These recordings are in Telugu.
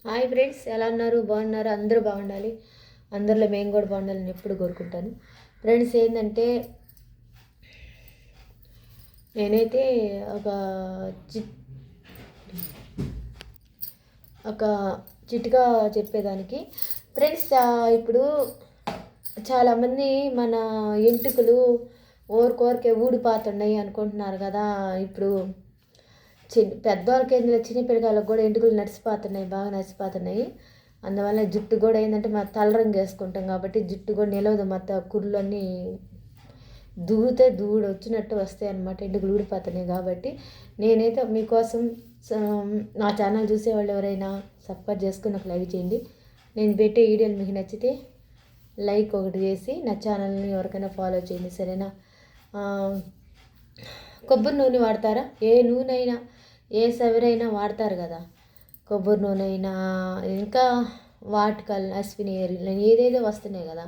హాయ్ ఫ్రెండ్స్, ఎలా ఉన్నారు? బాగున్నారు? అందరూ బాగుండాలి. అందరిలో మేము కూడా బాగుండాలని ఎప్పుడు కోరుకుంటాను. ఫ్రెండ్స్, ఏంటంటే నేనైతే ఒక చి ఒక చిట్కా చెప్పేదానికి. ఫ్రెండ్స్, ఇప్పుడు చాలామంది మన ఎంటుకలు ఓరికోరికే ఊడిపోతున్నాయి అనుకుంటున్నారు కదా. ఇప్పుడు పెద్దవాళ్ళకి ఏంటంటే చిన్న పిల్లకాయలకు కూడా ఎంటుకలు నడిచిపోతున్నాయి, బాగా నడిచిపోతున్నాయి. అందువల్ల జుట్టు కూడా ఏంటంటే మా తలరంగు వేసుకుంటాం కాబట్టి జుట్టు కూడా నిలవదు, మొత్తం కుర్రలన్నీ దూడితే దూడు వచ్చినట్టు వస్తాయి అన్నమాట, ఎంటుకలు ఊడిపోతున్నాయి. కాబట్టి నేనైతే మీకోసం నా ఛానల్ చూసేవాళ్ళు ఎవరైనా సబ్స్క్రైబ్ చేసుకుని ఒక లైక్ చేయండి. నేను పెట్టే వీడియోలు మీకు నచ్చితే లైక్ ఒకటి చేసి నా ఛానల్ని ఎవరికైనా ఫాలో చేయండి, సరేనా? కొబ్బరి నూనె వాడతారా? ఏ నూనె అయినా, ఏ సవరైనా వాడతారు కదా. కొబ్బరి నూనె అయినా, ఇంకా వాటికల్ అశ్విని ఏదేదో వస్తున్నాయి కదా,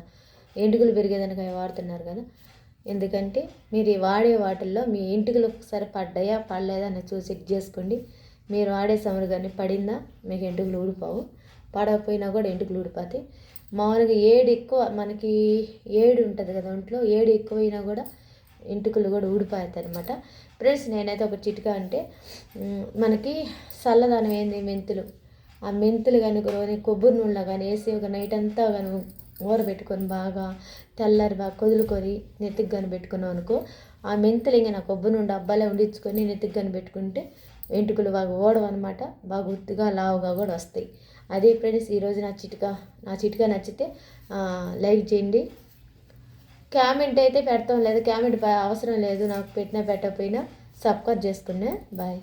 ఎంటుకలు పెరిగేదానికి అవి వాడుతున్నారు కదా. ఎందుకంటే మీరు వాడే వాటిల్లో మీ ఎంటుకలు ఒకసారి పడ్డాయా పడలేదా అని చూసి చెక్ చేసుకోండి. మీరు వాడే సమరు కానీ పడిందా మీకు ఎంటుకలు ఊడిపోవు, పడకపోయినా కూడా ఎంటుకలు ఊడిపోతాయి. మామూలుగా ఏడు ఎక్కువ, మనకి ఏడు ఉంటుంది కదా ఒంట్లో, ఏడు ఎక్కువైనా కూడా ఎంటుకలు కూడా ఊడిపోతాయి అనమాట. ఫ్రెండ్స్, నేనైతే ఒక చిట్కా అంటే, మనకి చల్లదనం ఏంది మెంతులు, ఆ మెంతులు కానీ కొబ్బరి నూనెలో కానీ వేసి ఒక నైట్ అంతా కానీ ఊరబెట్టుకొని బాగా తెల్లారి బాగా కొదులుకొని నెత్తికి కానీ పెట్టుకున్నాం అనుకో, ఆ మెంతులు ఇంకా నా కొబ్బరి నూనె డబ్బాలే ఉండించుకొని నెత్తికి కానీ పెట్టుకుంటే ఎంటుకలు బాగా ఓడవన్నమాట, బాగా గుర్తుగా లావుగా కూడా వస్తాయి. అదే ఫ్రెండ్స్ ఈరోజు నా చిట్కా నచ్చితే లైక్ చేయండి. కామెంట్ అయితే పెడతాం లేదు, కామెంట్ అవసరం లేదు, నాకు పెట్టినా పెట్టకపోయినా సబ్స్క్రైబ్ చేసుకున్నా. బాయ్.